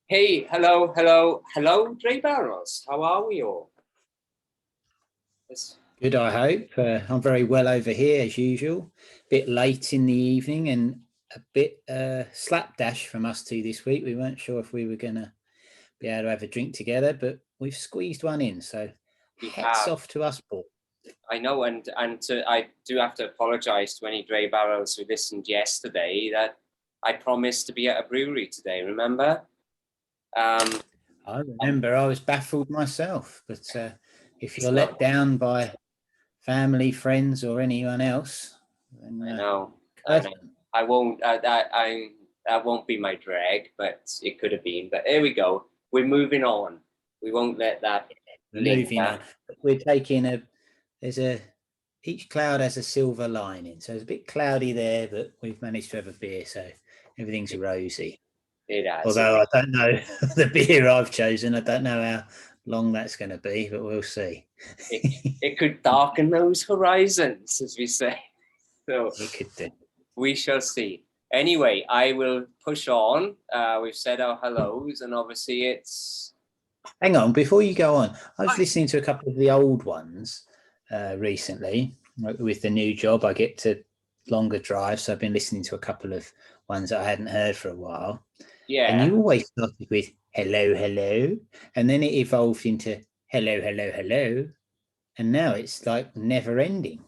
Hey, hello, DrayBarrels. How are we all? It's, Good, I hope. I'm very well over here as usual. Bit late in the evening and a bit slapdash from us two this week. We weren't sure if we were going to be able to have a drink together, but we've squeezed one in. So we hats have, off to us, Paul. I know, I do have to apologise to any DrayBarrels who listened yesterday that I promised to be at a brewery today. Remember? Um, I remember I was baffled myself, but if you're so let down by family, friends, or anyone else, then I know, I curse know. them. I won't. That won't be my drag, but it could have been. But there we go. We're moving on. We won't let that We're moving linger. on. We're taking a there's a each cloud has a silver lining. So it's a bit cloudy there, but we've managed to have a beer, so everything's rosy. It has. Although I don't know the beer I've chosen, I don't know how long that's going to be, but we'll see. It could darken those horizons, as we say. So It could do. we shall see. Anyway, I will push on. We've said our hellos, and obviously it's Hang on, before you go on, I was listening to a couple of the old ones recently. With the new job, I get to longer drives, so I've been listening to a couple of ones that I hadn't heard for a while. And yeah. you always started with hello, hello, and then it evolved into hello, hello, hello, and now it's like never ending.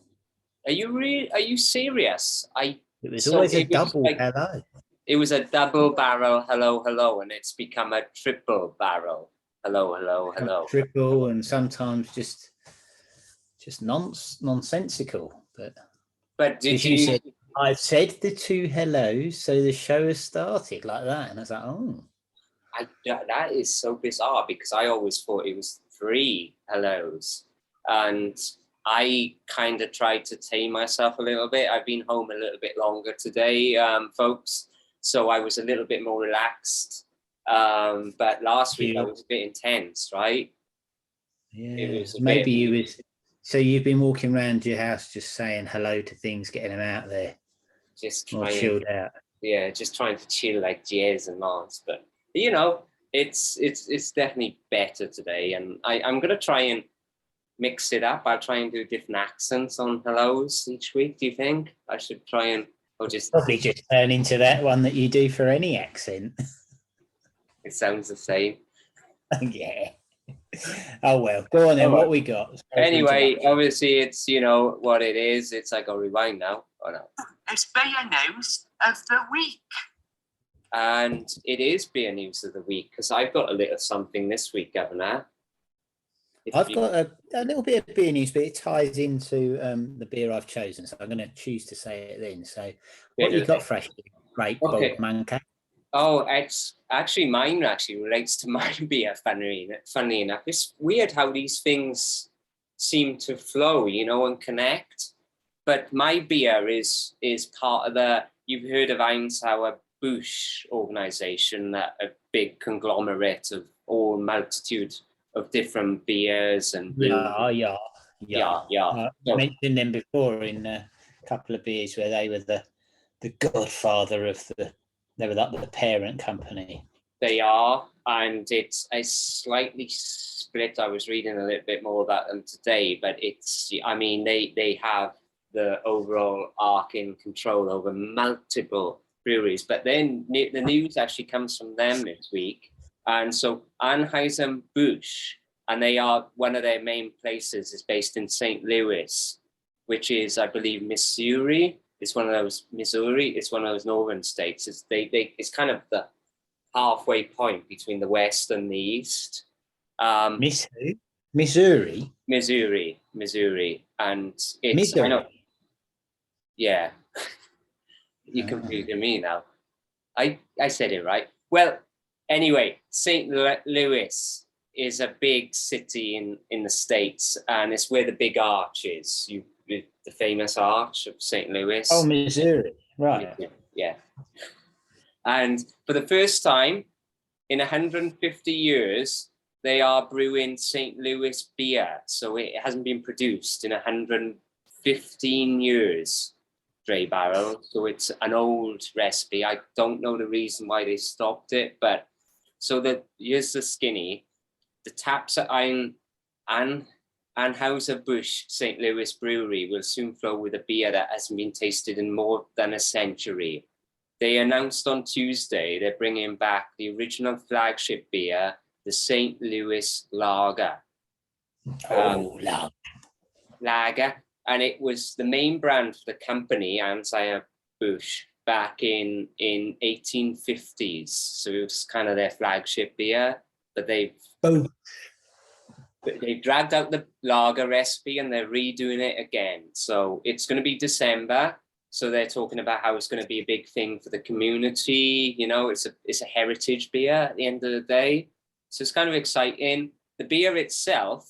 Are you serious? I It was so always a it was double like hello. it was a double barrel hello, and it's become a triple barrel hello. Triple and sometimes just nonsensical. But But did because you you? said I've said the two hellos, so the show has started like that, and I was like, oh, That is so bizarre because I always thought it was three hellos, and I kind of tried to tame myself a little bit. I've been home a little bit longer today, folks, so I was a little bit more relaxed. But last week I you, was a bit intense, right? It yeah, was a bit maybe you was. So you've been walking around your house just saying hello to things, getting them out there, just more trying, chilled out. yeah, just trying to chill like Jez and Lance. But you know, it's definitely better today, and I'm gonna try and mix it up. I'll try and do different accents on hellos each week. Do you think I should try and, or just, Probably just turn into that one that you do for any accent. it sounds the same. Yeah. Oh well, go on then. All What right. we got? Sorry for Anyway, interrupting. obviously it's, you know what it is. It's like a rewind now. Oh no. It's beer news of the week. And it is beer news of the week because I've got a little something this week, Governor. I've got a little bit of beer news, but it ties into the beer I've chosen, so I'm going to choose to say it then. So, what you got fresh? Great bog Okay. manca. Oh, it's actually mine actually relates to my beer, funnily enough. It's weird how these things seem to flow, you know, and connect. But my beer is part of the, you've heard of Einzauer Busch organization, a big conglomerate of all multitude of different beers and Yeah, breweries. yeah, yeah. Yeah. I So mentioned them before in a couple of beers where they were the godfather of they were like the parent company. they are, and it's a slightly split. I was reading a little bit more about them today, but it's, I mean, they have the overall arcing control over multiple breweries. But then the news actually comes from them this week, and so Anheuser-Busch, and they are, one of their main places is based in St. Louis, which is, I believe, Missouri. It's one of those Missouri. It's one of those northern states. It's kind of the halfway point between the West and the East. Miss who? Missouri. Missouri, and it's, I know, Missouri. yeah, you're Ah. confusing me now. I said it right. Well, anyway, St. Louis is a big city in the States, and it's where the big arch is. The famous arch of St. Louis. Oh, Missouri. Right. Yeah. And for the first time in 150 years, they are brewing St. Louis beer. So it hasn't been produced in 115 years, DrayBarrel. So it's an old recipe. I don't know the reason why they stopped it, but So here's the skinny. The taps at Anheuser-Busch St. Louis Brewery will soon flow with a beer that hasn't been tasted in more than a century. They announced on Tuesday they're bringing back the original flagship beer, the St. Louis Lager. Lager. And it was the main brand for the company, Anheuser-Busch, back in 1850s. So it was kind of their flagship beer, but they've dragged out the lager recipe and they're redoing it again. So it's going to be December. So they're talking about how it's going to be a big thing for the community. You know, it's a heritage beer at the end of the day. So it's kind of exciting. The beer itself,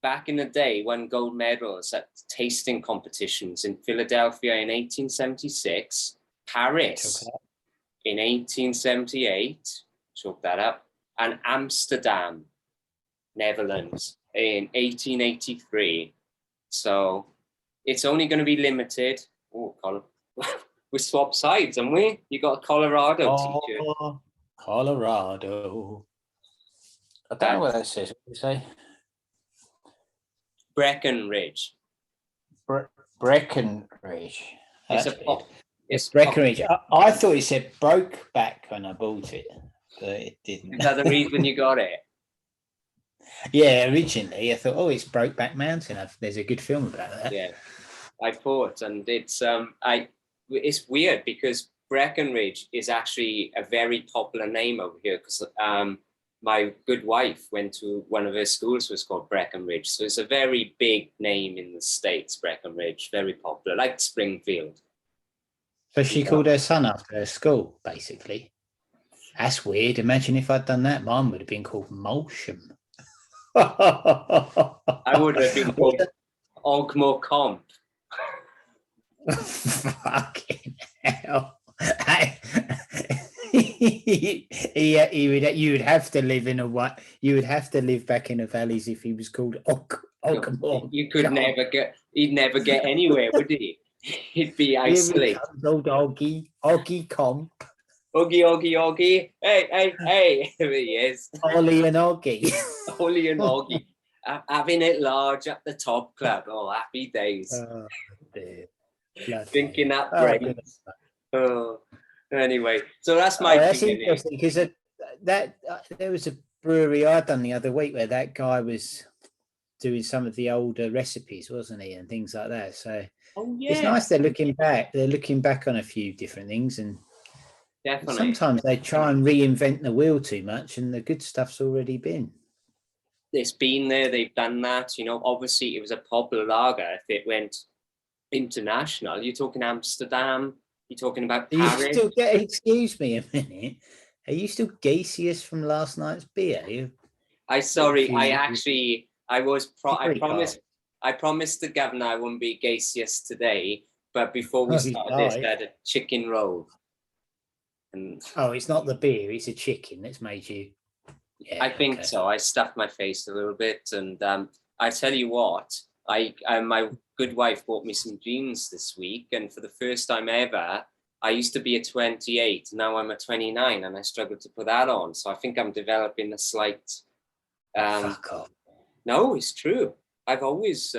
back in the day, won gold medals at tasting competitions in Philadelphia in 1876, Paris in 1878, chalk that up, and Amsterdam, Netherlands in 1883. So it's only going to be limited. Oh, Colin, we swapped sides, haven't we? You got a Colorado t-shirt. Colorado. I don't know what that says. What do you say? Breckenridge. Breckenridge. It's Breckenridge. I thought it said Brokeback when I bought it, but it didn't. Is that the reason you got it? Yeah, originally I thought, oh, it's Brokeback Mountain. There's a good film about that. Yeah, I thought, and it's weird because Breckenridge is actually a very popular name over here because my good wife went to one of her schools was called Breckenridge, so it's a very big name in the States. Breckenridge, very popular, like Springfield. So she called her son after her school, basically. That's weird. Imagine if I'd done that, mine would have been called Molsham. I would have been called Ogmore Comp. Fucking hell. You would have to live in you would have to live back in the valleys if he was called Ogmore. You could he'd never get anywhere, would he? He'd be isolated. Old Oggy Comp. Oggy. Hey. There he is. Ollie and Oggy. Ollie and Oggy. Having it large at the top club. Oh, happy days. Oh, dear. Thinking that brains. Anyway, so that's my that's interesting because there was a brewery I done the other week where that guy was doing some of the older recipes, wasn't he, and things like that. So it's nice they're looking back. They're looking back on a few different things, and definitely sometimes they try and reinvent the wheel too much, and the good stuff's already been. It's been there. They've done that. You know, obviously it was a popular lager. If it went international, you're talking Amsterdam. You're talking about Paris. Excuse me a minute. Are you still gaseous from last night's beer? I promised the governor I wouldn't be gaseous today, but before we started this, I had a chicken roll. And it's not the beer, it's a chicken that's made you. Yeah, I think so. I stuffed my face a little bit, and I tell you what, my good wife bought me some jeans this week, and for the first time ever, I used to be a 28, now I'm a 29, and I struggle to put that on. So I think I'm developing a slight. Fuck off. No, it's true. I've always.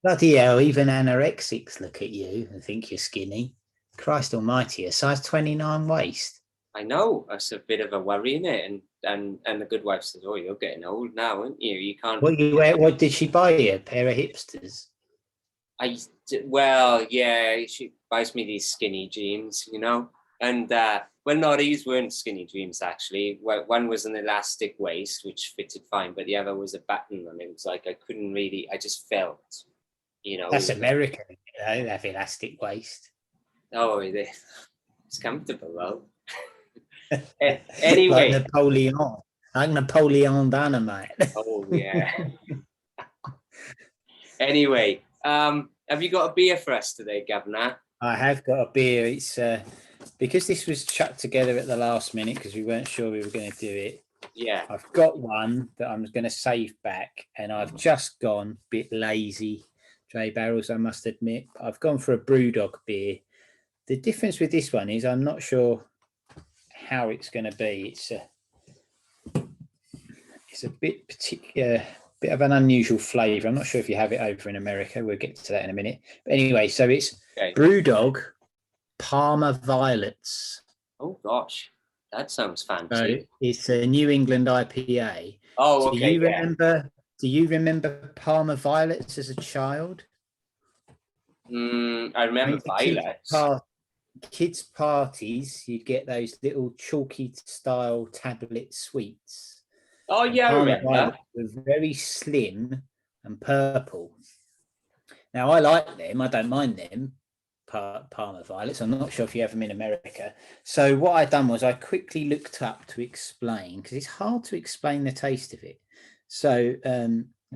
Bloody hell, even anorexics look at you and think you're skinny. Christ almighty, a size 29 waist. I know. That's a bit of a worry, isn't it? And the good wife says, "Oh, you're getting old now, aren't you? You can't." What did she buy you? A pair of hipsters? She buys me these skinny jeans, you know. And no, these weren't skinny jeans actually. One was an elastic waist, which fitted fine, but the other was a button, and it was like I couldn't really. I just felt, you know. That's American, you know. They have elastic waist. Oh, it's comfortable though. Anyway, like Napoleon Dynamite. Oh yeah. Anyway, have you got a beer for us today, Governor? I have got a beer. It's because this was chucked together at the last minute because we weren't sure we were going to do it. Yeah, I've got one that I'm going to save back, and I've just gone a bit lazy. DrayBarrels, I must admit. I've gone for a Brewdog beer. The difference with this one is I'm not sure how it's going to be. It's a bit particular, bit of an unusual flavour. I'm not sure if you have it over in America. We'll get to that in a minute. But anyway, so it's Brewdog Parma Violets. Oh gosh, that sounds fancy. So it's a New England IPA. Oh, okay. Do you remember Parma Violets as a child? I remember violets. Kids' parties, you'd get those little chalky style tablet sweets. Oh yeah, I remember. They were very slim and purple. Now I like them. I don't mind them. Parma Violets. I'm not sure if you have them in America. So what I done was I quickly looked up to explain, because it's hard to explain the taste of it. So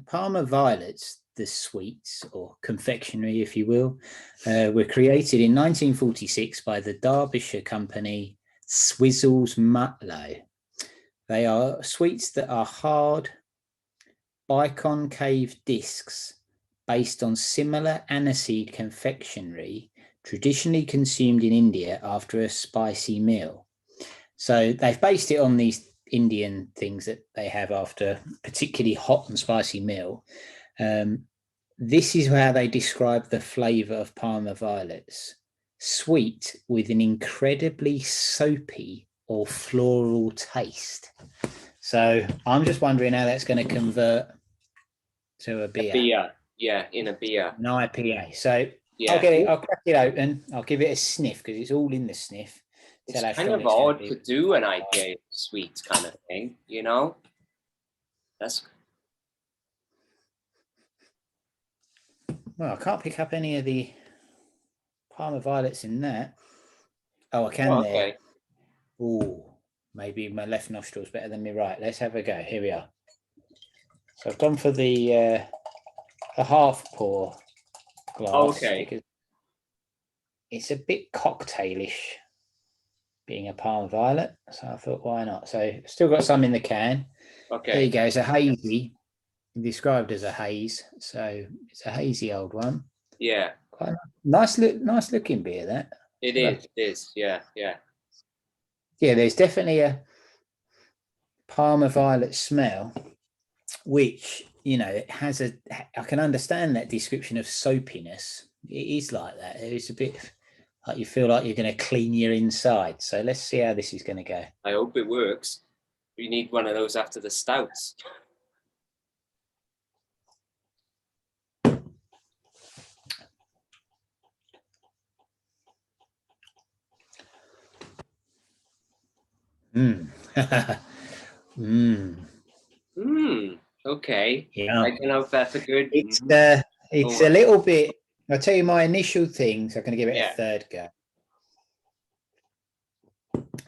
Parma Violets, the sweets or confectionery, if you will, were created in 1946 by the Derbyshire company Swizzles Mutlow. They are sweets that are hard, biconcave discs based on similar aniseed confectionery traditionally consumed in India after a spicy meal. So they've based it on these Indian things that they have after particularly hot and spicy meal. This is how they describe the flavour of Parma Violets. Sweet with an incredibly soapy or floral taste. So I'm just wondering how that's going to convert to a beer. In a beer. An IPA. So yeah. I'll crack it open. I'll give it a sniff because it's all in the sniff. It's kind of odd to do an IPA sweet kind of thing, you know? Well, I can't pick up any of the Parma Violets in that. Oh, I can there. Oh, maybe my left nostril's better than my right. Let's have a go. Here we are. So I've gone for the half pour glass. Because it's a bit cocktailish, being a Parma Violet. So I thought, why not? So still got some in the can. Okay. There you go. It's a hazy. Described as a haze, so it's a hazy old one. Yeah, quite nice looking beer. That it is. Yeah. There's definitely a Parma Violet smell, which it has I can understand that description of soapiness. It is like that. It's a bit like you feel like you're going to clean your inside. So let's see how this is going to go. I hope it works. We need one of those after the stouts. Okay. Yeah. I don't know if that's a good. It's a little bit. I'll tell you my initial things. I'm going to give it a third go.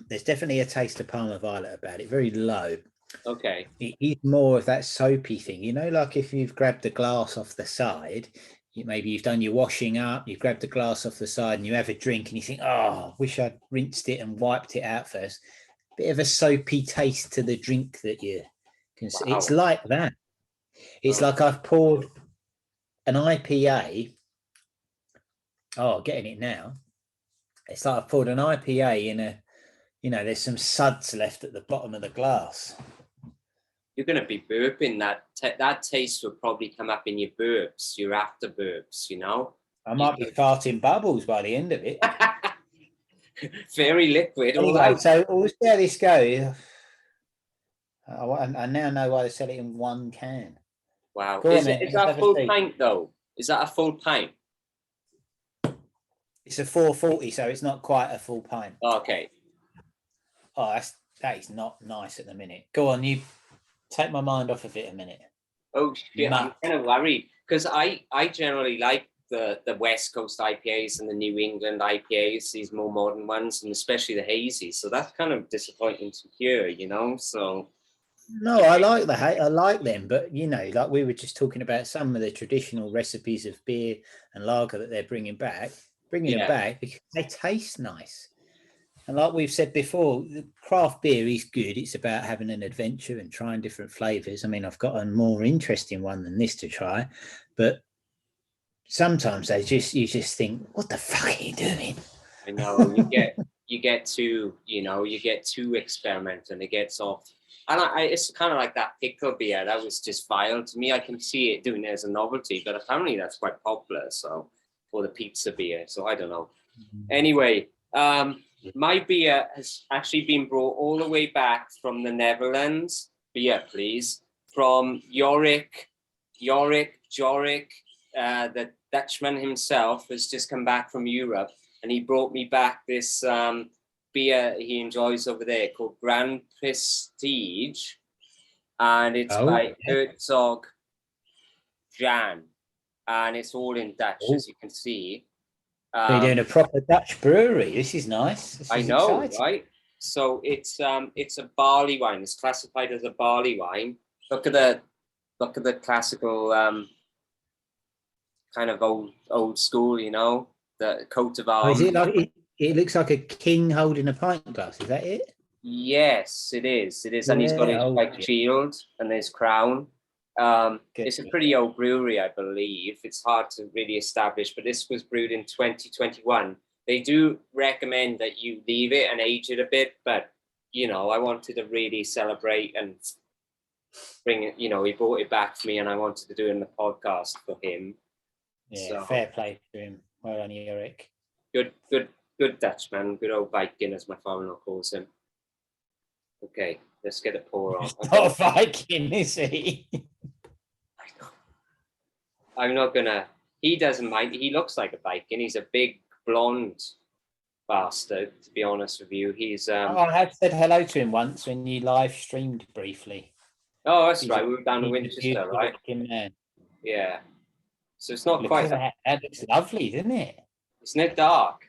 There's definitely a taste of Parma Violet about it. Very low. Okay. It is more of that soapy thing. Like if you've grabbed the glass off the side, maybe you've done your washing up, you've grabbed the glass off the side and you have a drink and you think, oh, wish I'd rinsed it and wiped it out first. Bit of a soapy taste to the drink that you can see. It's like that. It's like I've poured an IPA. Oh, getting it now. It's like I've poured an IPA in a, there's some suds left at the bottom of the glass. You're going to be burping. That taste will probably come up in your burps, your after burps, I might be farting bubbles by the end of it. Very liquid. Anyway, so we'll see how this goes. I now know why they sell it in one can. Wow. Is that a full pint, though? Is that a full pint? It's a 440, so it's not quite a full pint. Okay. Oh, that is not nice at the minute. Go on, you take my mind off of it a minute. Oh, shit. I'm kind of worried because I generally like the West Coast IPAs and the New England IPAs, these more modern ones, and especially the hazy. So that's kind of disappointing to hear, So no, I like them, but like we were just talking about some of the traditional recipes of beer and lager that they're bringing them back because they taste nice. And like we've said before, the craft beer is good. It's about having an adventure and trying different flavors. I mean, I've got a more interesting one than this to try, but sometimes you just think, what the fuck are you doing? I know you get too experimental, and it gets off. And it's kind of like that pickle beer. That was just vile to me. I can see it doing it as a novelty, but apparently that's quite popular. So, for the pizza beer. So I don't know. Anyway, my beer has actually been brought all the way back from the Netherlands. Beer, please, from Jorik. The Dutchman himself has just come back from Europe, and he brought me back this beer he enjoys over there called Grand Prestige, and it's by Herzog Jan, and it's all in Dutch, as you can see. You're doing a proper Dutch brewery. This is nice. I know, exciting. Right? So it's a barley wine. It's classified as a barley wine. Look at the classical kind of old school, the coat of arms. Is it like it looks like a king holding a pint glass? Is that it? Yes, it is. It is, and he's got his shield and his crown. It's a pretty old brewery, I believe. It's hard to really establish, but this was brewed in 2021. They do recommend that you leave it and age it a bit, but I wanted to really celebrate and bring it. He brought it back for me, and I wanted to do it in the podcast for him. Yeah, so, fair play to him. Well done, Eric. Good Dutchman, good old Viking, as my father-in-law calls him. Okay, let's get a pour on. He's not a Viking, is he? I'm not gonna. He doesn't mind. He looks like a Viking. He's a big blonde bastard. To be honest with you, he's. I had said hello to him once when you live streamed briefly. Oh, that's right. We were down in Winchester, right? Man. Yeah. So it's not quite. That looks lovely, doesn't it? Isn't it dark?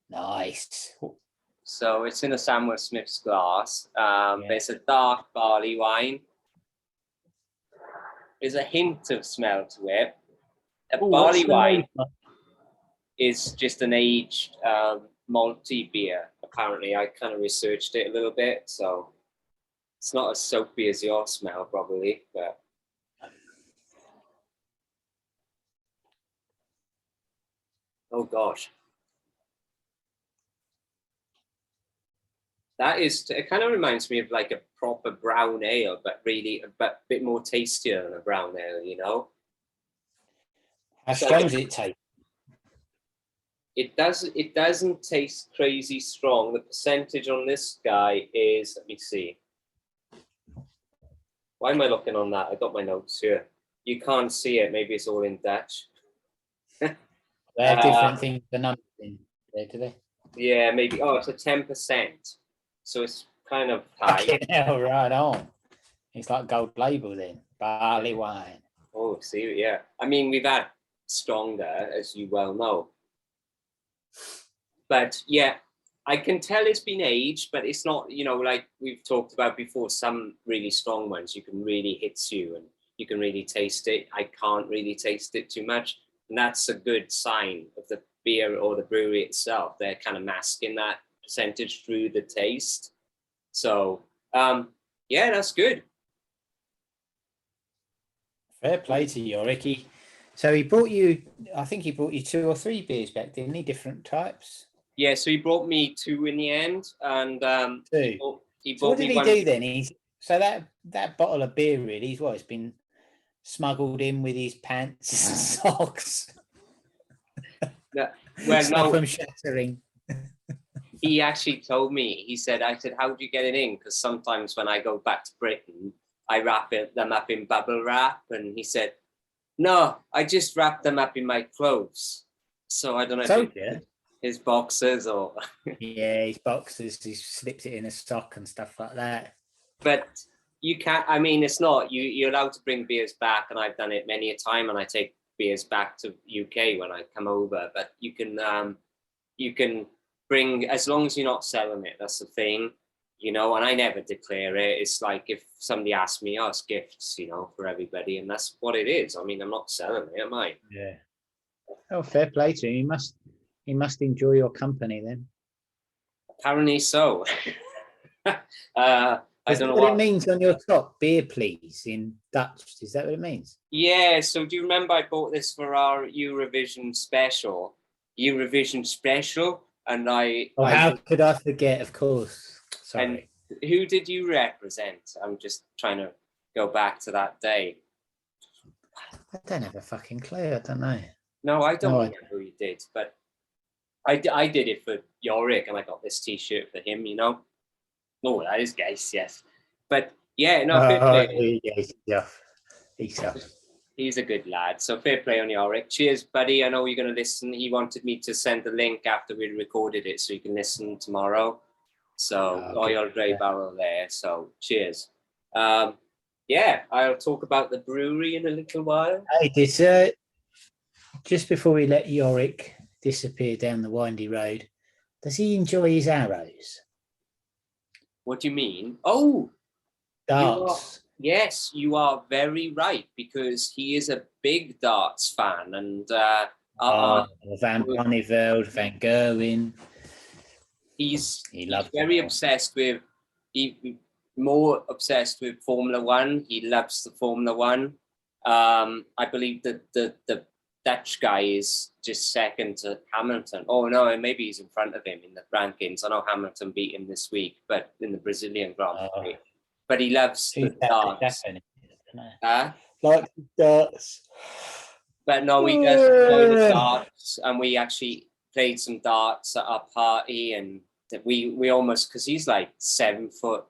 Nice. So it's in a Samuel Smith's glass. There's a dark barley wine. There's a hint of smell to it. Barley wine is just an aged malty beer, apparently. I kind of researched it a little bit, so it's not as soapy as your smell, probably, but... Oh, gosh. It kind of reminds me of like a proper brown ale, but really a bit more tastier than a brown ale, How strong does it taste? It doesn't taste crazy strong. The percentage on this guy is, let me see. Why am I looking on that? I got my notes here. You can't see it. Maybe it's all in Dutch. They have different things, the numbers in there, do they? Yeah, maybe. Oh, it's a 10%. So it's kind of high. Hell, right on. It's like gold label then. Barleywine. Oh, see, yeah. I mean, we've had stronger, as you well know. But yeah, I can tell it's been aged, but it's not, like we've talked about before, some really strong ones, you can really hit you and you can really taste it. I can't really taste it too much. And that's a good sign of the beer or the brewery itself. They're kind of masking that percentage through the taste. So yeah, that's good. Fair play to you, Ricky. So I think he brought you 2 or 3 beers back, didn't he? Different types. Yeah, so he brought me 2 in the end, and 2. So what did he do then? So that bottle of beer really is it's been smuggled in with his pants and socks. No, from shattering. He actually told me. I said, how do you get it in? Because sometimes when I go back to Britain, I wrap them up in bubble wrap, and he said, no, I just wrap them up in my clothes. So I don't know if his boxers or... Yeah, his boxers, he slips it in a sock and stuff like that. But you can't, it's not, you're allowed to bring beers back, and I've done it many a time, and I take beers back to UK when I come over, but you can bring, as long as you're not selling it, that's the thing, and I never declare it. It's like if somebody asks me, it's gifts, for everybody, and that's what it is. I'm not selling it, am I? Yeah. Oh, fair play to him. He must enjoy your company then. Apparently so. I don't know what it means on your top, beer please, in Dutch. Is that what it means? Yeah, so do you remember I bought this for our Eurovision special? And how could I forget? Of course. Sorry. And who did you represent? I'm just trying to go back to that day. I don't have a fucking clue. I don't know. No, I don't know who you did, but I did it for Yorick, and I got this T-shirt for him. Oh, that is nice, yes. But yeah, no, fair play. He's a good lad. So fair play on Yorick. Cheers, buddy. I know you're going to listen. He wanted me to send the link after we recorded it so you can listen tomorrow. So Royal DrayBarrel there. So cheers. Yeah, I'll talk about the brewery in a little while. Hey, just before we let Yorick disappear down the windy road, does he enjoy his arrows? What do you mean? Oh, darts. Yes, you are very right, because he is a big darts fan, and Van Barneveld, Van Gerwen. He's very obsessed with. More obsessed with Formula One. He loves the Formula One. I believe that the Dutch guy is just second to Hamilton. Oh no, maybe he's in front of him in the rankings. I know Hamilton beat him this week, but in the Brazilian Grand Prix. But he loves the darts. Like darts. But no, we just enjoy the darts, and we actually played some darts at our party, and we almost, because he's like 7'10"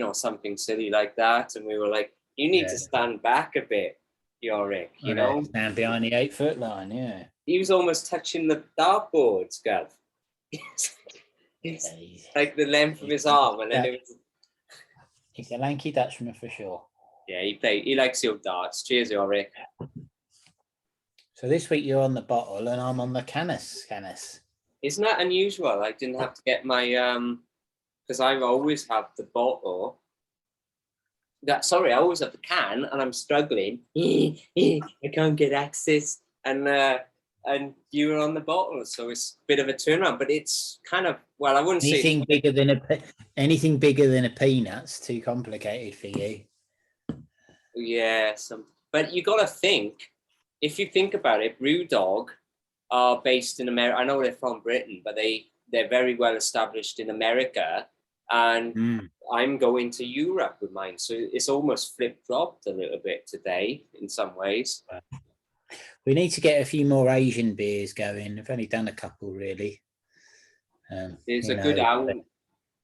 or something silly like that, and we were like, you need to stand back a bit, Yorick, you know? Stand behind the 8-foot line, yeah. He was almost touching the dartboards, Gav. Like the length of his arm, and then it was... He's a lanky Dutchman for sure. Yeah, he likes the old darts. Cheers, Yorick. So this week you're on the bottle and I'm on the canis. Isn't that unusual? I didn't have to get my... because I always have the bottle. I always have the can, and I'm struggling. I can't get access, and you were on the bottle, so it's a bit of a turnaround. But it's kind of, well, I wouldn't say anything bigger than a peanut's too complicated for you. Yeah, but you got to think. If you think about it, Brewdog are based in America. I know they're from Britain, but they're very well established in America. And I'm going to Europe with mine. So it's almost flip-flopped a little bit today in some ways. We need to get a few more Asian beers going. I've only done a couple, really. There's a good owl.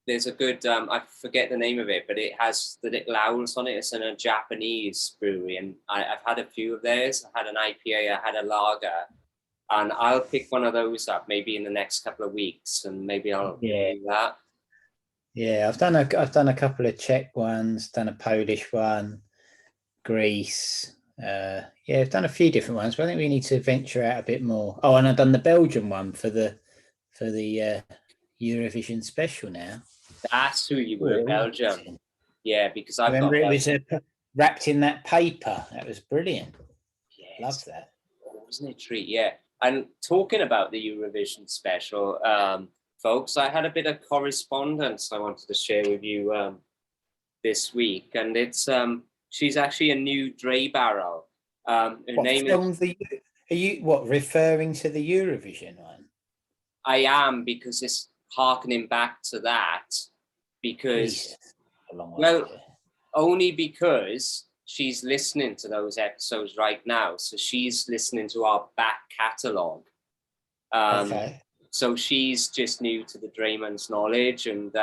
There's a good, I forget the name of it, but it has the little owls on it. It's in a Japanese brewery. And I've had a few of theirs. I had an IPA, I had a lager. And I'll pick one of those up maybe in the next couple of weeks. And maybe I'll do that. Yeah, I've done a couple of Czech ones, done a Polish one, Greece. I've done a few different ones, but I think we need to venture out a bit more. Oh, and I've done the Belgian one for the Eurovision special now. That's who you were, Belgium. Yeah, because I remember it was wrapped in that paper. That was brilliant. Yes. Love that. Wasn't it a treat? Yeah. And talking about the Eurovision special, folks, I had a bit of correspondence I wanted to share with you this week, and it's she's actually a new DrayBarrel. Her name is. Are you referring to the Eurovision one? I am, because it's harkening back to that. Because only because she's listening to those episodes right now, so she's listening to our back catalogue. Okay. So she's just new to the DrayMen's knowledge, and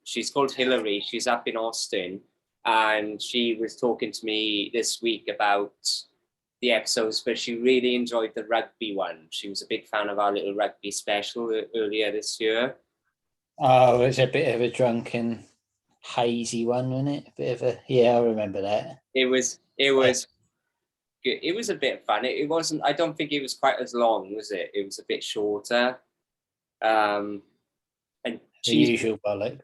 she's called Hillary. She's up in Austin, and she was talking to me this week about the episodes, but she really enjoyed the rugby one. She was a big fan of our little rugby special earlier this year. Oh, it was a bit of a drunken, hazy one, wasn't it? A bit of I remember that. It was good. It was a bit fun. It wasn't. I don't think it was quite as long, was it? It was a bit shorter. And she's usual bollocks.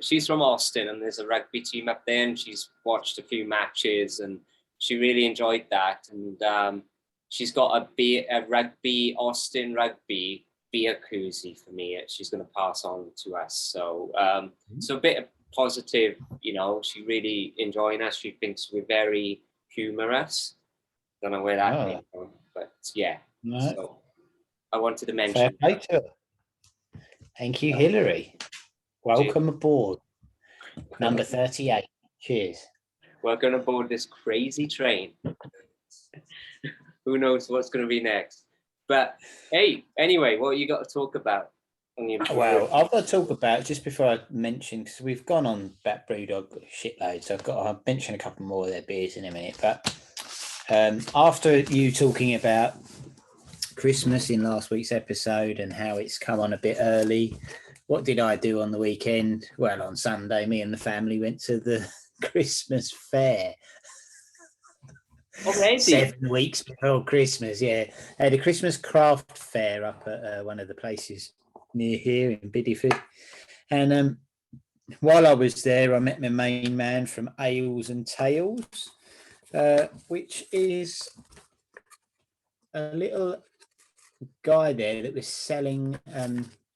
She's from Austin, and there's a rugby team up there, and she's watched a few matches, and she really enjoyed that. And she's got a rugby Austin rugby beer koozie for me. She's going to pass on to us. So so a bit of positive. She really enjoying us. She thinks we're very humorous. Don't know where that came from, but yeah. No. So, I wanted to Fair mention. play to her. Thank you, Hillary. Welcome aboard. Number 38. Cheers. Welcome aboard this crazy train. Who knows what's going to be next? But hey, anyway, what you got to talk about? Well, I've got to talk about, just before I mention, because we've gone on about Brewdog shitloads, so I'll mention a couple more of their beers in a minute. But after you talking about Christmas in last week's episode and how it's come on a bit early, what did I do on the weekend? Well, on Sunday, me and the family went to the Christmas fair. Already? 7 weeks before Christmas, yeah. I had a Christmas craft fair up at one of the places near here in Bideford. And while I was there, I met my main man from Ales and Tales, which is a little guy there that was selling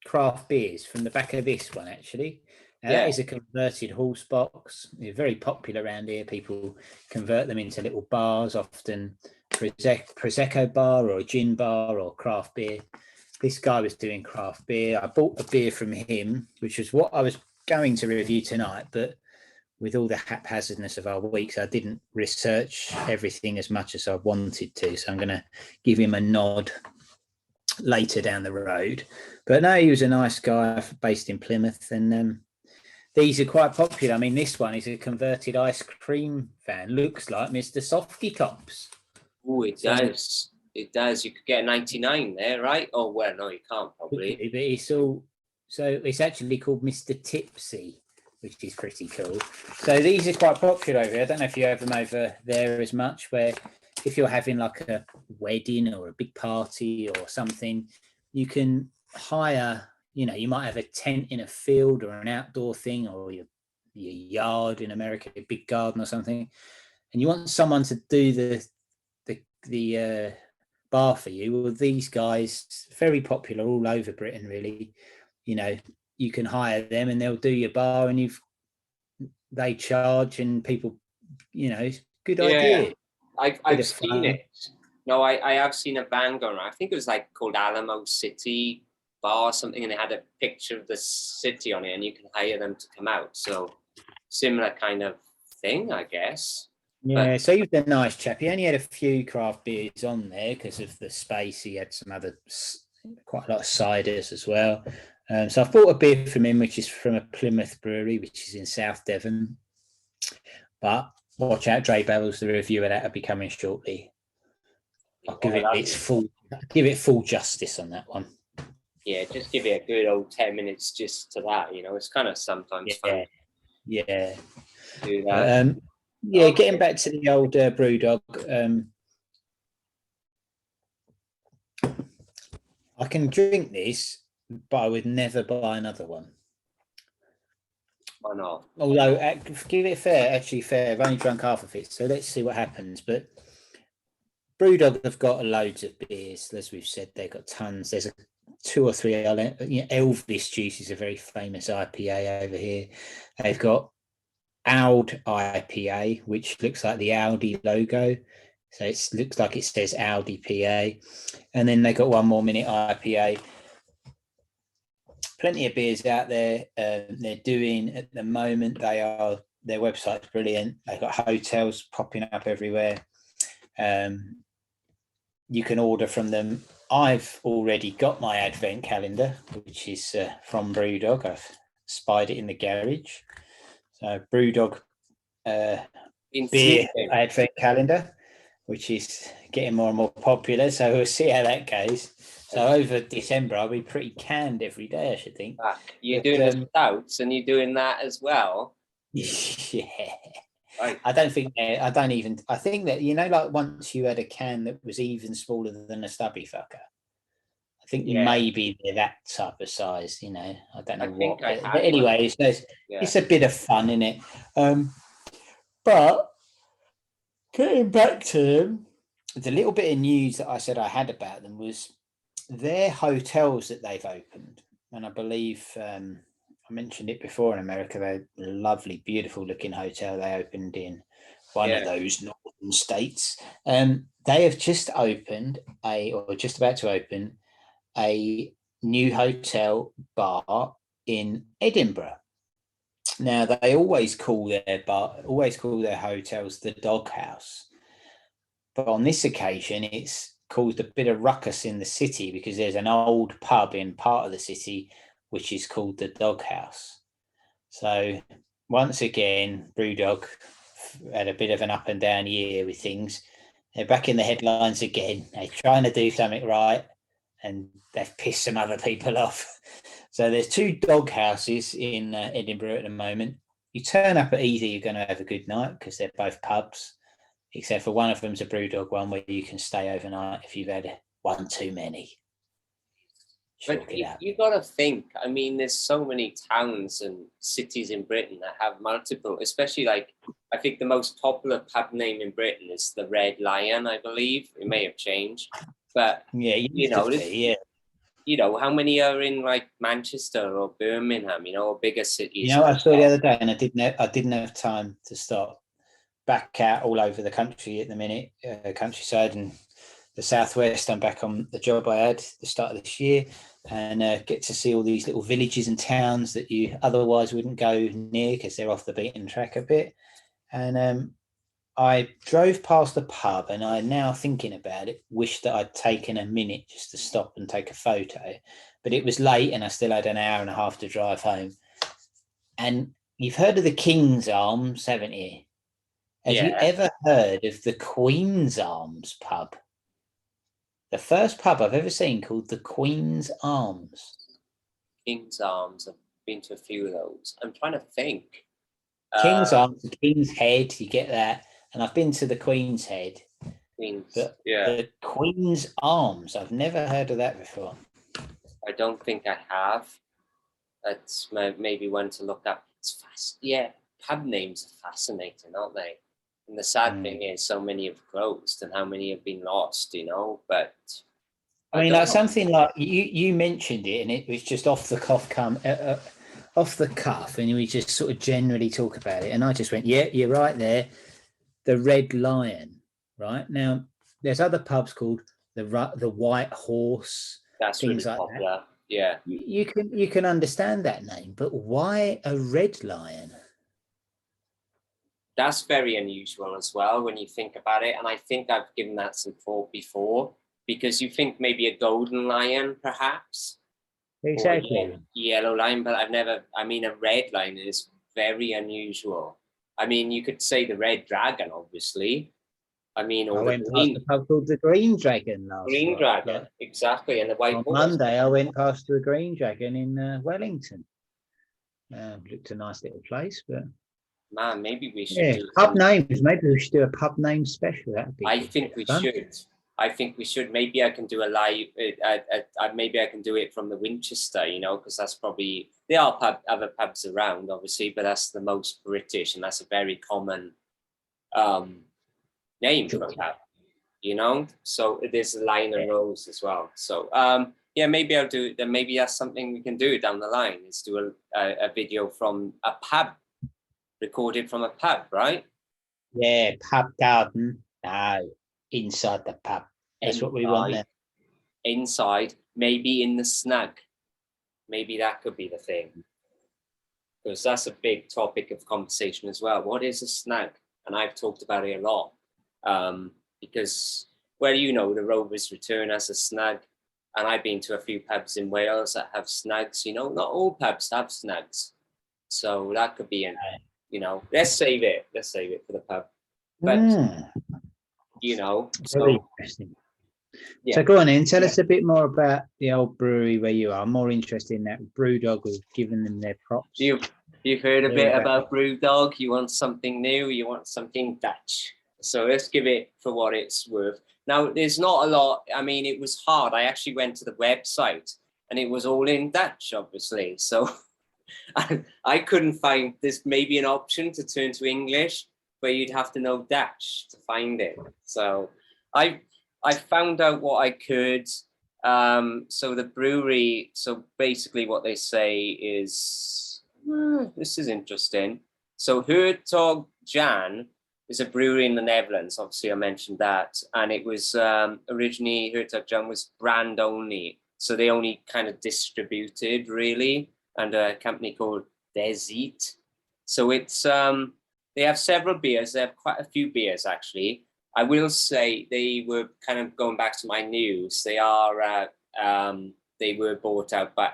craft beers from the back of this one, actually. That is a converted horse box. They're very popular around here. People convert them into little bars, often Prosecco bar or a gin bar or craft beer. This guy was doing craft beer. I bought a beer from him, which is what I was going to review tonight, but with all the haphazardness of our weeks, I didn't research everything as much as I wanted to. So I'm going to give him a nod later down the road. But no, he was a nice guy based in Plymouth, and these are quite popular. I mean, this one is a converted ice cream van. Looks like Mr. Softy Tops. Oh, it does. It does. You could get a 99 there, right? Oh, well, no, you can't probably. But it's all, so it's actually called Mr. Tipsy, which is pretty cool. So these are quite popular over here. I don't know if you have them over there as much, where if you're having like a wedding or a big party or something, you can hire, you might have a tent in a field or an outdoor thing, or your yard in America, a big garden or something, and you want someone to do the bar for you. Well, these guys, very popular all over Britain, really. You can hire them and they'll do your bar, and they charge, and people, it's a good idea. I've seen it. No, I have seen a van going around. I think it was like called Alamo City Bar or something, and it had a picture of the city on it, and you can hire them to come out. So similar kind of thing, I guess. Yeah, but so he was a nice chap. He only had a few craft beers on there because of the space. He had some other, quite a lot of ciders as well. So I bought a beer from him, which is from a Plymouth brewery, which is in South Devon. But watch out, DrayBarrel's the review of that will be coming shortly. I'll give it full justice on that one. Yeah, just give it a good old 10 minutes just to that. It's kind of sometimes fun. Yeah. Do that. Getting back to the old Brewdog. I can drink this, but I would never buy another one. Why not? Although, give it fair. I've only drunk half of it, so let's see what happens. But Brewdog have got loads of beers, as we've said. They've got tons. There's 2 or 3. Elvis Juice is a very famous IPA over here. They've got Aud IPA, which looks like the Audi logo. So it looks like it says Audi PA. And then they got 1 More Minute IPA. Plenty of beers out there. They're doing at the moment. Their website's brilliant. They've got hotels popping up everywhere. You can order from them. I've already got my advent calendar, which is from Brewdog. I've spied it in the garage. So Brewdog beer advent calendar, which is getting more and more popular. So we'll see how that goes. So over December, I'll be pretty canned every day, I should think. You're doing the stouts, and you're doing that as well. Yeah. Right. I think that, like once you had a can that was even smaller than a stubby fucker, I think maybe they're that type of size, I don't know what. But anyway, it's a bit of fun, isn't it? But getting back to them, the little bit of news that I said I had about them was their hotels that they've opened. And I believe I mentioned it before in America. They're a lovely, beautiful looking hotel they opened in one of those northern states. They have just opened or just about to open a new hotel bar in Edinburgh. Now they always call their hotels the Doghouse, but on this occasion it's caused a bit of ruckus in the city because there's an old pub in part of the city which is called the Doghouse. So once again, Brewdog had a bit of an up and down year with things. They're back in the headlines again. They're trying to do something right, and they've pissed some other people off. So there's 2 dog houses in Edinburgh at the moment. You turn up at either, you're going to have a good night because they're both pubs, except for one of them's a Brewdog one where you can stay overnight if you've had one too many. But you got to think, I mean, there's so many towns and cities in Britain that have multiple, especially like, I think the most popular pub name in Britain is the Red Lion, I believe. It may have changed, but yeah, you know, how many are in like Manchester or Birmingham, you know, or bigger cities? You know, I saw the other day and I didn't have time to stop. Back out all over the country at the minute, countryside and the southwest. I'm back on the job I had at the start of this year, and get to see all these little villages and towns that you otherwise wouldn't go near because they're off the beaten track a bit. And I drove past the pub, and I now thinking about it, wish that I'd taken a minute just to stop and take a photo, but it was late and I still had an hour and a half to drive home. And you've heard of the King's Arms, haven't you? Have you ever heard of the Queen's Arms pub? The first pub I've ever seen called the Queen's Arms. King's Arms, I've been to a few of those. I'm trying to think. King's Arms, the King's Head, you get that. And I've been to the Queen's Head. The Queen's Arms, I've never heard of that before. I don't think I have. That's maybe one to look up. It's fast. Yeah, pub names are fascinating, aren't they? And the sad thing is so many have closed and how many have been lost, you know, but I mean, like something like you mentioned it and it was just off the cuff and we just sort of generally talk about it. And I just went, yeah, you're right there. The Red Lion, right? Now, there's other pubs called the White Horse. That's things really like popular. That. Yeah. You can understand that name, but why a Red Lion? That's very unusual as well when you think about it. And I think I've given that some thought before, because you think maybe a golden lion, perhaps. Exactly. Yellow lion, but a red lion is very unusual. I mean, you could say the Red Dragon, obviously. I mean, or I went past a pub called the Green Dragon last Green Dragon, exactly. And the White Horse. On Monday, I went past the Green Dragon in Wellington. Looked a nice little place, but... Man, maybe we should do pub names. Maybe we should do a pub name special. That'd be I think we should. Maybe I can do a live. Maybe I can do it from the Winchester, you know, because that's probably there are other pubs around, obviously, but that's the most British and that's a very common name for a pub, you know. So there's Lion and Rose as well. So maybe I'll do. Then maybe that's something we can do down the line. Is do a video from a pub. Recorded from a pub, right? Yeah, pub garden. No, inside the pub. That's what we want there. Inside, maybe in the snug. Maybe that could be the thing. Because that's a big topic of conversation as well. What is a snug? And I've talked about it a lot. Because, well, you know, the Rovers return as a snug. And I've been to a few pubs in Wales that have snugs. You know, not all pubs have snugs. So that could be you know, let's save it for the pub. But you know, very interesting. Yeah. So go on in, tell us a bit more about the old brewery where you are. I'm more interested in that. Brewdog was giving them their props. You've heard a bit about Brewdog. You want something new, you want something Dutch. So let's give it for what it's worth. Now, there's not a lot. I mean, it was hard. I actually went to the website and it was all in Dutch, obviously. So I couldn't find, there's maybe an option to turn to English, but you'd have to know Dutch to find it. So I found out what I could. So the brewery, so basically what they say is, this is interesting. So Hertog Jan is a brewery in the Netherlands. Obviously I mentioned that. And it was originally Hertog Jan was brand only So they only kind of distributed really under a company called Desit. So it's they have several beers. They have quite a few beers actually. I will say they were kind of going back to my news. They are they were bought out by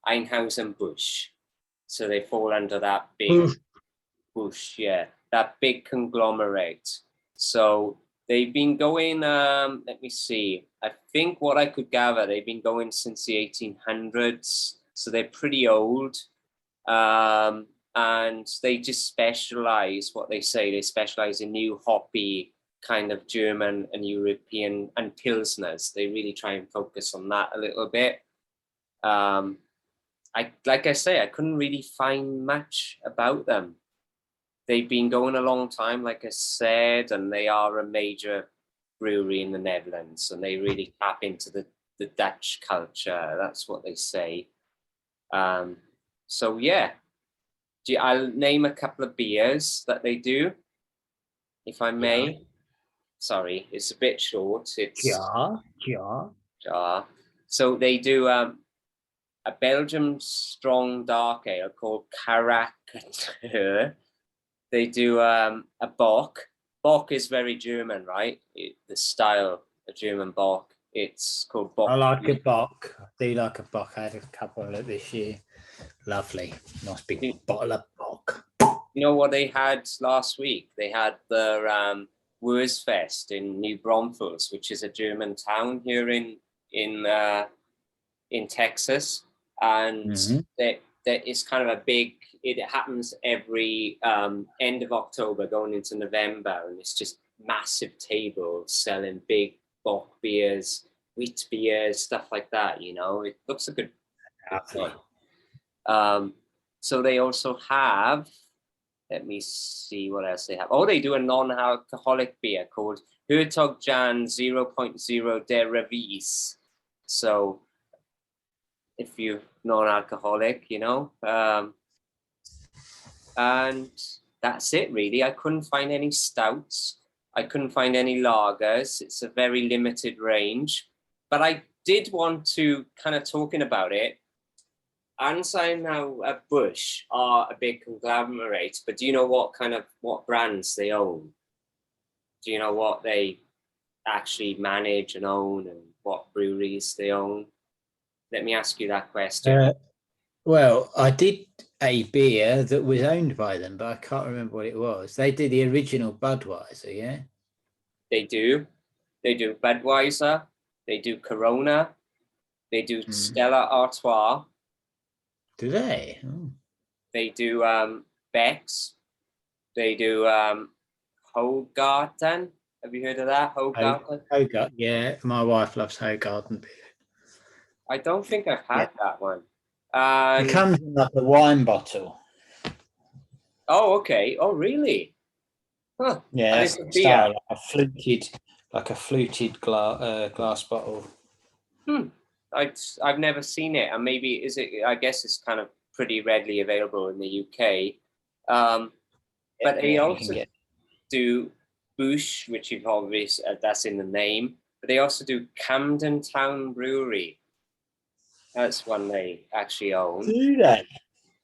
Einhausen-Busch. So they fall under that big Busch, yeah, that big conglomerate. So they've been going, let me see, I think what I could gather, they've been going since the 1800s. So they're pretty old. And they just specialize, what they say, they specialize in new hoppy kind of German and European and Pilsners. They really try and focus on that a little bit. Like I say, I couldn't really find much about them. They've been going a long time, like I said, and they are a major brewery in the Netherlands, and they really tap into the Dutch culture. That's what they say. So yeah, I'll name a couple of beers that they do, if I may. Yeah. Sorry, it's a bit short. It's yeah. So they do a Belgium strong dark ale called Karakter. They do a Bock. Bock is very German, right? The style of German Bock. It's called Bock. I like a Bock. I do like a Bock. I had a couple of it this year. Lovely. Nice big bottle of Bock. You know what they had last week? They had the Wurzfest in New Braunfels, which is a German town here in Texas. And that is kind of a big, it happens every end of October going into November, and it's just massive tables selling big Bock beers, wheat beers, stuff like that, you know. It looks a good fun. So they also have, let me see what else they have. Oh, they do a non-alcoholic beer called Hertog Jan 0.0 Der Revis. So if you're non-alcoholic, you know, and that's it really. I couldn't find any stouts. I couldn't find any lagers. It's a very limited range, but I did want to kind of talking about it. Anheuser-Busch are a big conglomerate, but do you know what brands they own? Do you know what they actually manage and own, and what breweries they own? Let me ask you that question. Well, I did a beer that was owned by them, but I can't remember what it was. They did the original Budweiser, yeah? They do. They do Budweiser. They do Corona. They do Stella Artois. Do they? Oh. They do Beck's. They do Hogarten. Have you heard of that? Hogarten? Hogarten, yeah. My wife loves Hogarten beer. I don't think I've had that one. It comes in like a wine bottle. Oh, okay. Oh, really? Huh. Yeah, it's style, like a fluted glass bottle. I've never seen it, and maybe is it? I guess it's kind of pretty readily available in the UK. But they also do Busch, which you've obviously that's in the name. But they also do Camden Town Brewery. That's one they actually own. Do they?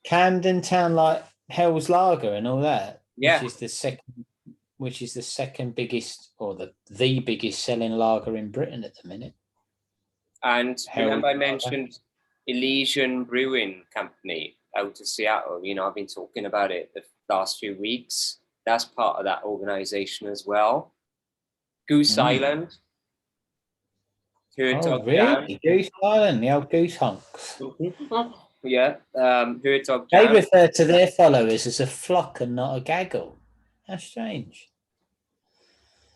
Camden Town, like Hell's Lager and all that. Yeah. Which is the second biggest, or the biggest selling lager in Britain at the minute. And remember I mentioned Elysian Brewing Company out of Seattle. You know, I've been talking about it the last few weeks. That's part of that organization as well. Goose Island. Hertog Jan. Goose Island, the old goose hunks. Yeah, Hertog Jan. They refer to their followers as a flock and not a gaggle. How strange.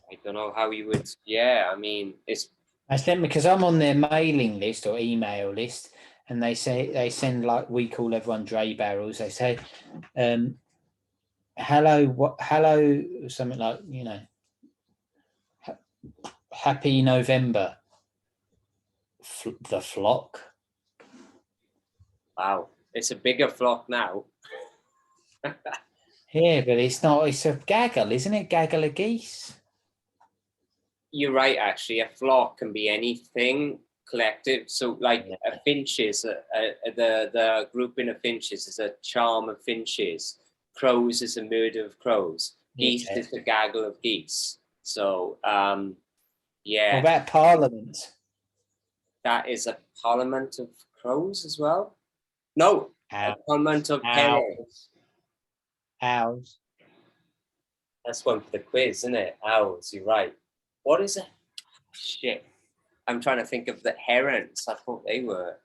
I don't know how you would. Yeah, I mean, it's. I send because I'm on their mailing list or email list, and they send like, we call everyone DrayBarrels. They say, hello, something like, you know, happy November. The flock. Wow, it's a bigger flock now. Yeah, but it's not. It's a gaggle, isn't it? Gaggle of geese. you're right. Actually, a flock can be anything collective. So, like a finches, the grouping of finches is a charm of finches. Crows is a murder of crows. Geese is a gaggle of geese. So, yeah. What about Parliament? That is a parliament of crows as well. No, a parliament of herons. Owls. That's one for the quiz, isn't it? Owls, you're right. What is it? Shit. I'm trying to think of the herons. I thought they were.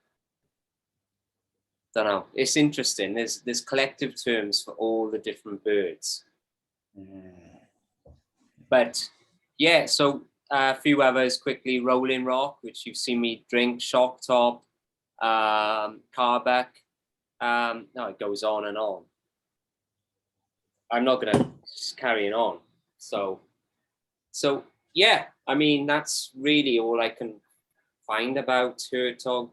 Don't know. It's interesting. There's collective terms for all the different birds. But yeah, so a few others quickly. Rolling Rock, which you've seen me drink. Shock Top, Carback. No, it goes on and on. I'm not going to carry it on. So yeah, I mean, that's really all I can find about Hertog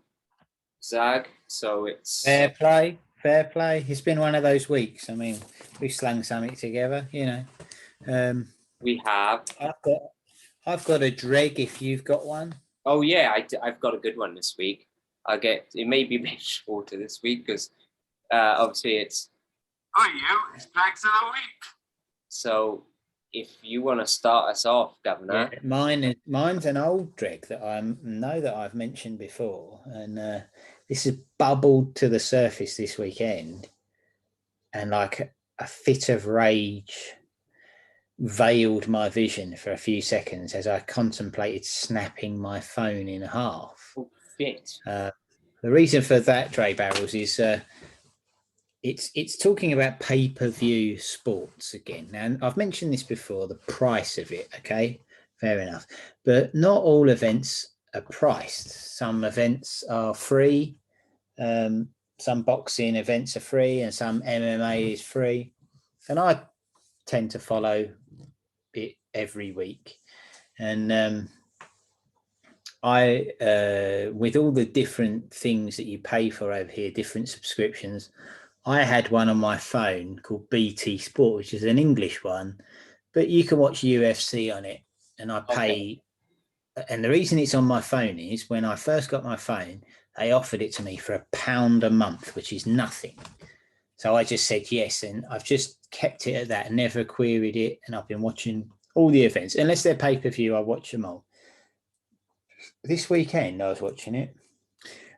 Zag. So it's fair play. It's been one of those weeks. I mean, we slung something together, you know. We have. I've got a dreg if you've got one. Oh yeah, I've got a good one this week. It may be a bit shorter this week because obviously it's. It's Drags of the Week. So if you want to start us off, Governor. Yeah, mine's an old dreg that I know that I've mentioned before, and this has bubbled to the surface this weekend, and like a fit of rage veiled my vision for a few seconds as I contemplated snapping my phone in half. Oh, fit. The reason for that, DrayBarrels, is it's talking about pay-per-view sports again. Now, I've mentioned this before, the price of it, okay? Fair enough. But not all events are priced. Some events are free. Some boxing events are free and some MMA is free. And I tend to follow it every week. And with all the different things that you pay for over here, different subscriptions, I had one on my phone called BT Sport, which is an English one, but you can watch UFC on it. And I pay, and the reason it's on my phone is when I first got my phone, they offered it to me for £1 a month, which is nothing. So I just said yes, and I've just kept it at that, never queried it, and I've been watching all the events. Unless they're pay-per-view, I watch them all. This weekend, I was watching it,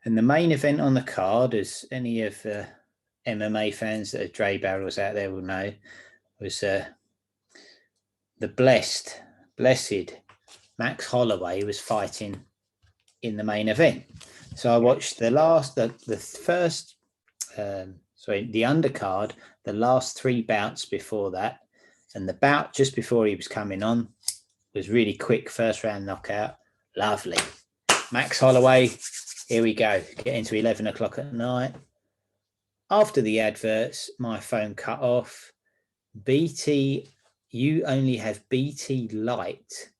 and the main event on the card, as any of the MMA fans that are DrayBarrels out there will know, was the blessed Max Holloway was fighting in the main event. So I watched the undercard, the last 3 bouts before that, and the bout just before he was coming on was really quick, first round knockout. Lovely. Max Holloway, here we go, getting to 11 o'clock at night. After the adverts, my phone cut off. BT, you only have BT Lite.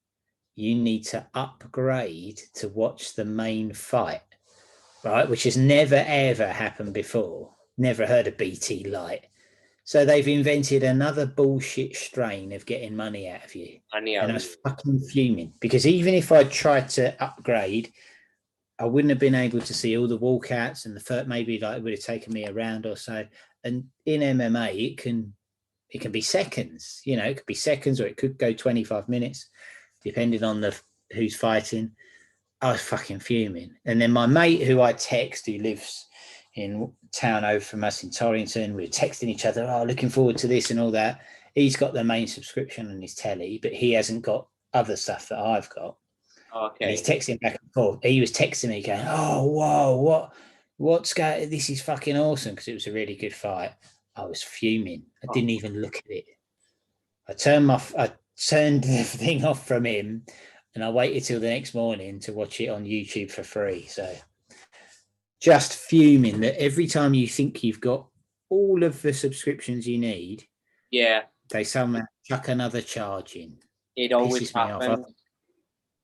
You need to upgrade to watch the main fight, right? Which has never, ever happened before. Never heard of BT Lite. So they've invented another bullshit strain of getting money out of you. And I was fucking fuming because even if I tried to upgrade, I wouldn't have been able to see all the walkouts and the first, maybe like it would have taken me a round or so. And in MMA, it can be seconds, you know, it could be seconds or it could go 25 minutes, depending on who's fighting. I was fucking fuming. And then my mate who I text, who lives in town over from us in Torrington, we were texting each other, looking forward to this and all that. He's got the main subscription on his telly, but he hasn't got other stuff that I've got. Okay. And he's texting back and forth. He was texting me going, "Oh, whoa, what's going? This is fucking awesome," because it was a really good fight. I was fuming. I didn't even look at it. I turned the thing off from him, and I waited till the next morning to watch it on YouTube for free. So just fuming that every time you think you've got all of the subscriptions you need, they somehow chuck another charge in. It always happens.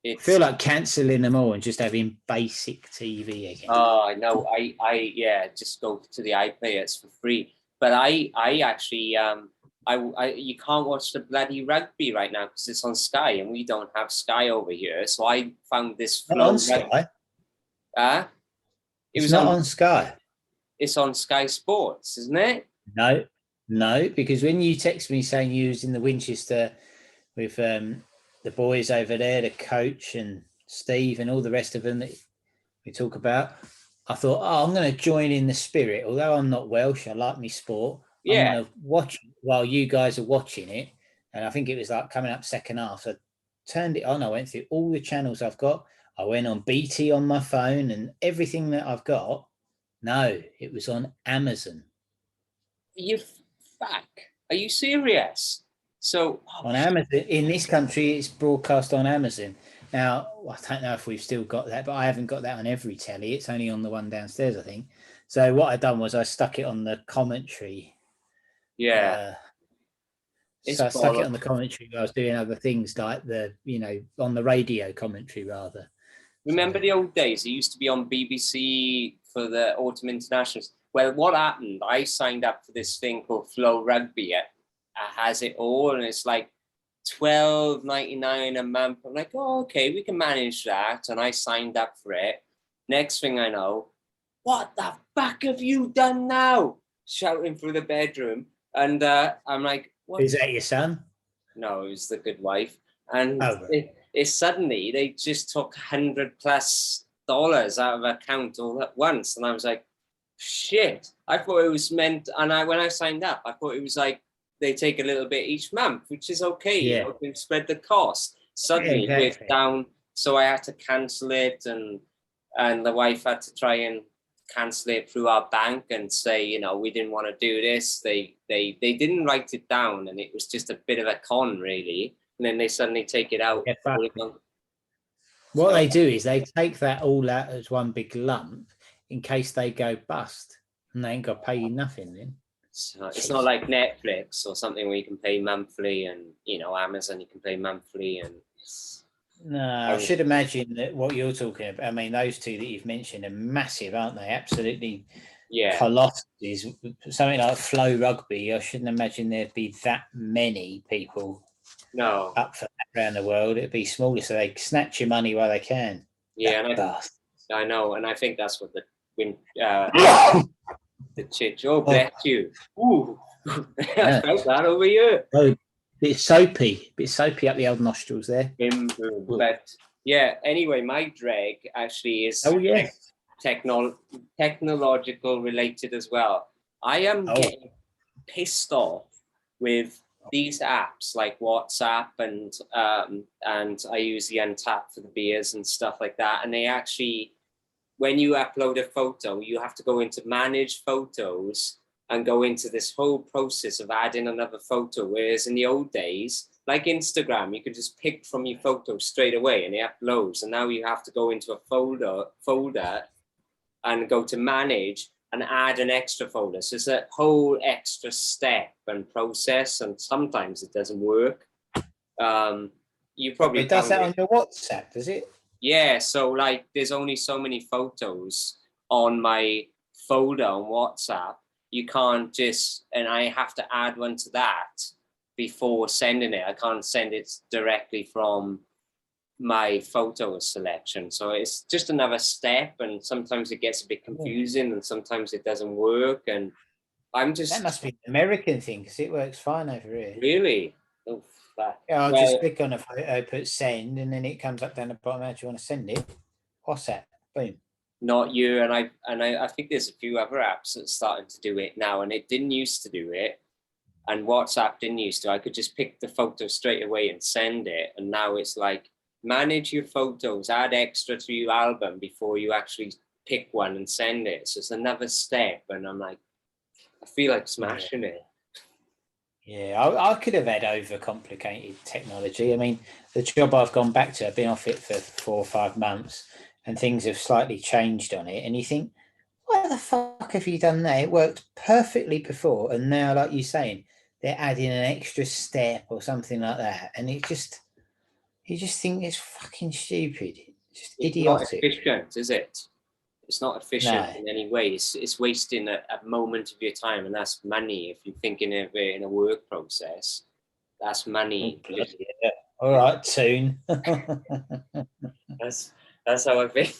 I feel like cancelling them all and just having basic TV again. Oh, no, I just go to the iPlayer, it's for free. But I actually, you can't watch the bloody rugby right now because it's on Sky, and we don't have Sky over here. So I found this Not on Sky. It was not on Sky. It's on Sky Sports, isn't it? No, because when you text me saying you was in the Winchester with the boys over there, the coach and Steve and all the rest of them that we talk about, I thought, I'm going to join in the spirit. Although I'm not Welsh, I like me sport. Yeah. I'm going to watch it while you guys are watching it. And I think it was like coming up second half. So I turned it on. I went through all the channels I've got. I went on BT on my phone and everything that I've got. No, it was on Amazon. You fuck. Are you serious? So on Amazon in this country, it's broadcast on Amazon. Now, I don't know if we've still got that, but I haven't got that on every telly. It's only on the one downstairs, I think. So what I done was I stuck it on the commentary. Yeah. So I stuck it on the commentary while I was doing other things like on the radio commentary rather. Remember the old days? It used to be on BBC for the Autumn Internationals. Well, what happened? I signed up for this thing called Flow Rugby. It has it all, and it's like $12.99 a month. I'm like, oh, okay, we can manage that. And I signed up for it. Next thing I know, what the fuck have you done now? Shouting through the bedroom. And I'm like, what? Is that your son? No, it was the good wife. And it's suddenly, they just took $100+ out of account all at once. And I was like, shit. I thought it was meant, and when I signed up, I thought it was like, they take a little bit each month, which is okay. Yeah. You can spread the cost. Suddenly it went down, so I had to cancel it, and the wife had to try and cancel it through our bank and say, we didn't want to do this. They didn't write it down, and it was just a bit of a con, really. And then they suddenly take it out. What they do is they take that all out as one big lump in case they go bust, and they ain't got to pay you nothing then. So it's not like Netflix or something where you can pay monthly, and Amazon you can pay monthly, and no, I should imagine that what you're talking about. I mean, those two that you've mentioned are massive, aren't they? Absolutely, colossal. Something like Flow Rugby. I shouldn't imagine there'd be that many people. No, up for that around the world. It'd be smaller, so they snatch your money while they can. Yeah, I know, and I think that's what the chitch. Oh, bless you. Ooh, I felt that over here. Oh, bit soapy up the old nostrils there. But yeah, anyway, my drag actually is technological related as well. I am getting pissed off with these apps like WhatsApp and I use the Untapped for the beers and stuff like that. And they actually, when you upload a photo, you have to go into manage photos and go into this whole process of adding another photo. Whereas in the old days, like Instagram, you could just pick from your photo straight away and it uploads. And now you have to go into a folder and go to manage and add an extra folder. So it's a whole extra step and process, and sometimes it doesn't work. You probably it does that on your WhatsApp, does it? Yeah, so like there's only so many photos on my folder on WhatsApp. You can't just, and I have to add one to that before sending it. I can't send it directly from my photo selection. So it's just another step, and sometimes it gets a bit confusing and sometimes it doesn't work. And I'm just... That must be an American thing, because it works fine over here. Really? Oh, fuck. Yeah, I'll just click on a photo, put send, and then it comes up down the bottom. How do you want to send it? WhatsApp, boom. Not you, and I think there's a few other apps that's starting to do it now, and it didn't used to do it, and WhatsApp didn't used to. I could just pick the photo straight away and send it, and now it's like, manage your photos, add extra to your album before you actually pick one and send it. So it's another step, and I'm like, I feel like smashing it. Yeah, I could have had overcomplicated technology. I mean, the job I've gone back to, I've been off it for 4 or 5 months, and things have slightly changed on it. And you think, what the fuck have you done there? It worked perfectly before, and now, like you're saying, they're adding an extra step or something like that, and it just... You just think it's fucking stupid. Just idiotic. Not efficient, is it? It's not efficient No. in any way. It's wasting a moment of your time, and that's money. If you're thinking of it in a work process, that's money. Oh, yeah. All right, tune. That's how I think.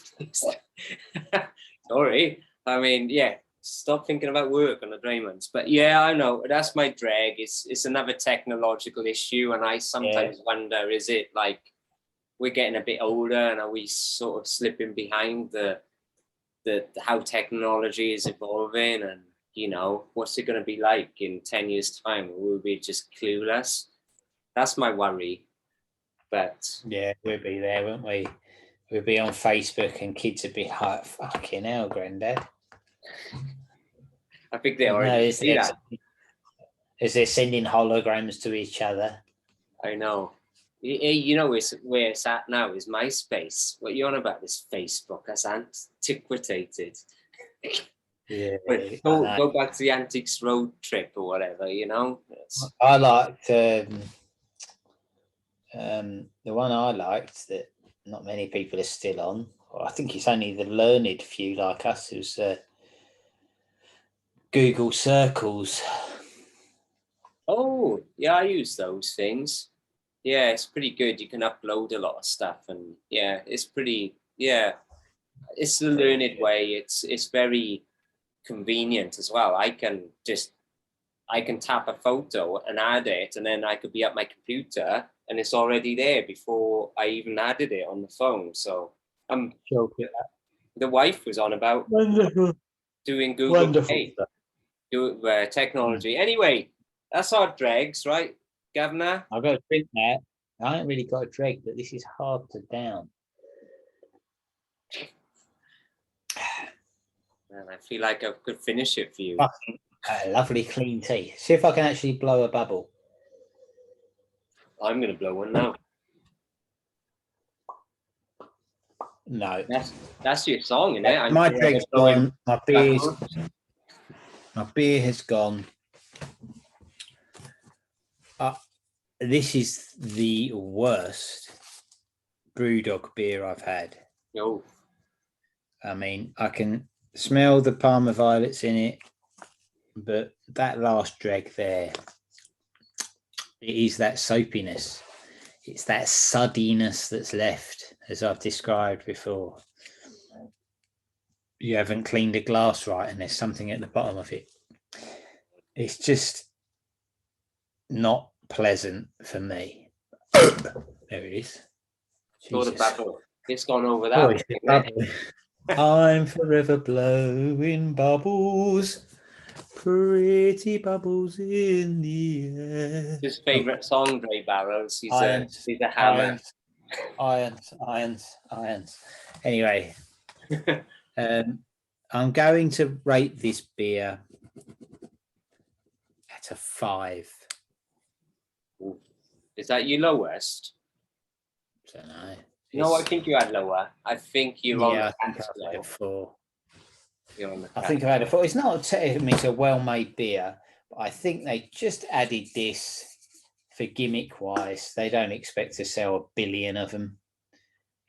Sorry. I mean, yeah. Stop thinking about work on the DrayMen's. But yeah, I know that's my drag. It's another technological issue, and I sometimes wonder: is it like we're getting a bit older, and are we sort of slipping behind the how technology is evolving, and what's it going to be like in 10 years time? Will we be just clueless? That's my worry. But yeah, we'll be there, won't we? We'll be on Facebook and kids will be like, fucking hell, granddad. I think they already see that. As they're sending holograms to each other. I know. Where it's at now is MySpace. What you on about is Facebook? That's antiquated. Yeah. Go back to the Antiques Road trip or whatever, I liked the one I liked that not many people are still on. Well, I think it's only the learned few like us who's Google Circles. Oh, yeah, I use those things. Yeah, it's pretty good. You can upload a lot of stuff, and yeah, it's pretty. Yeah, it's the learned way. It's very convenient as well. I can tap a photo and add it, and then I could be at my computer and it's already there before I even added it on the phone. So the wife was on about doing Google Pay, technology. Anyway, that's our dregs, right, Governor? I've got to drink that. I ain't really got a drink, but this is hard to down. And I feel like I could finish it for you. Lovely clean tea. See if I can actually blow a bubble. I'm going to blow one now. No. That's your song, isn't it? My drag's gone. My beer has gone. This is the worst Brewdog beer I've had. No. I mean, I can smell the Parma violets in it, but that last drag there, it is that soapiness. It's that suddiness that's left, as I've described before. You haven't cleaned a glass right and there's something at the bottom of it. It's just not pleasant for me. There it is. It's gone over that. I'm forever blowing bubbles, pretty bubbles in the air. His favourite song, DrayBarrel. He's a hammer. Irons. Anyway, I'm going to rate this beer at a 5. Is that your lowest? I don't know. No, I think you had lower. I think you're on the a 4. You're on the I think I had a 4. It's not technically a well-made beer, but I think they just added this for gimmick-wise. They don't expect to sell 1 billion of them.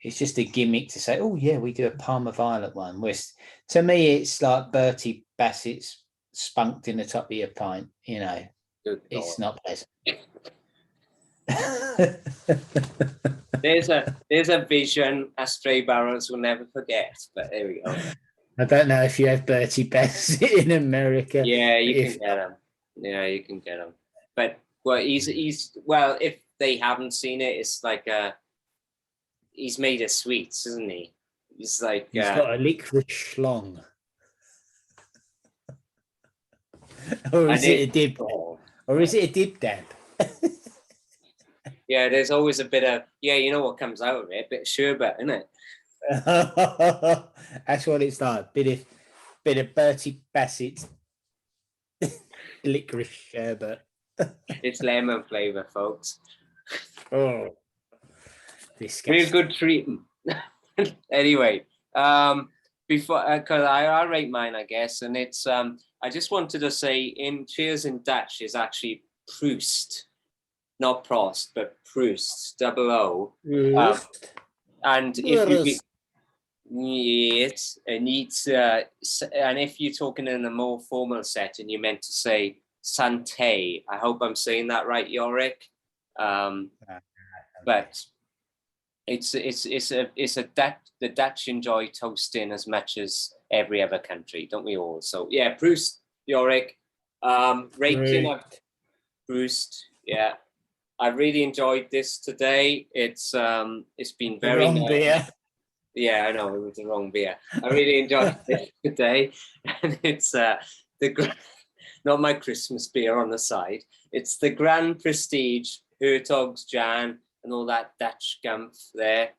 It's just a gimmick to say, oh, yeah, we do a Parma Violet one. Which, to me, it's like Bertie Bassett's spunked in the top of your pint. It's not pleasant. There's a vision as DrayBarrels will never forget. But there we go. I don't know if you have Bertie Bassett in America. Yeah, you can get them. Yeah, you can get them. But he's if they haven't seen it, it's like he's made of sweets, isn't he? He's got a licorice schlong. Or is it a dib? Or is it a dib dab? Yeah, there's always a bit of you know what comes out of it, a bit of sherbet, isn't it? That's what it's like. Bit of Bertie Bassett licorice sherbet. It's lemon flavour, folks. Oh, disgusting. Real good treatment. Anyway, before because I rate mine, I guess, and it's I just wanted to say in cheers in Dutch is actually Proost. Not Prost, but Proost, double O. And if you Yes, it needs, and if you're talking in a more formal setting, you're meant to say Santé. I hope I'm saying that right, Yorick. But the Dutch enjoy toasting as much as every other country, don't we all? So yeah, Proost, Yorick, rating of Proost. Yeah, I really enjoyed this today. It's been very wrong beer. Yeah, I know it was the wrong beer. I really enjoyed it today, and it's not my Christmas beer on the side. It's the Grand Prestige Hertog's Jan and all that Dutch gumph there.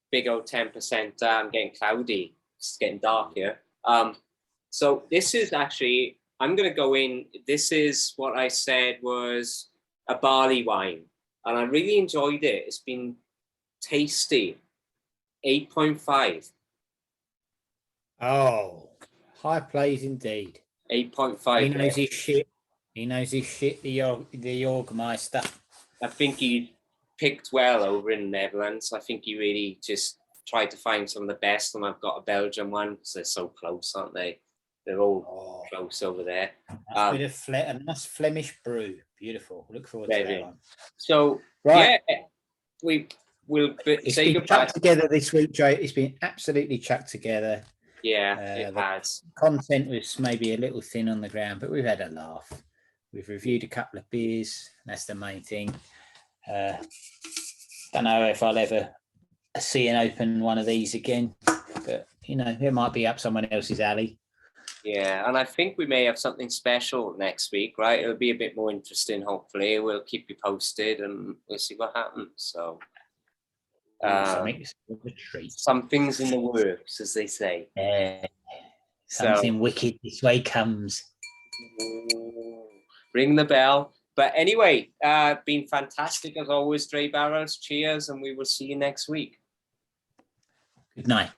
Big old 10%. I'm getting cloudy. It's getting dark here. So this is actually, I'm going to go in. This is what I said was a barley wine, and I really enjoyed it. It's been tasty. 8.5. Oh, high praise indeed. 8.5. He knows his shit. He knows his shit, the Yorkmeister. I think he picked well over in the Netherlands. I think he really just tried to find some of the best, and I've got a Belgian one because they're so close, aren't they? They're all close over there. A nice Flemish brew. Beautiful. Look forward to that one. So, right. Yeah, we'll it's say been goodbye. chucked together this week, Dre. It's been absolutely chucked together. Yeah, it has. Content was maybe a little thin on the ground, but we've had a laugh. We've reviewed a couple of beers. That's the main thing. Don't know if I'll ever see and open one of these again, but it might be up someone else's alley. Yeah, and I think we may have something special next week, right? It'll be a bit more interesting, hopefully. We'll keep you posted and we'll see what happens. So something's in the works, as they say. Something wicked this way comes. Ring the bell. But anyway, been fantastic as always, DrayBarrels. Cheers, and we will see you next week. Good night.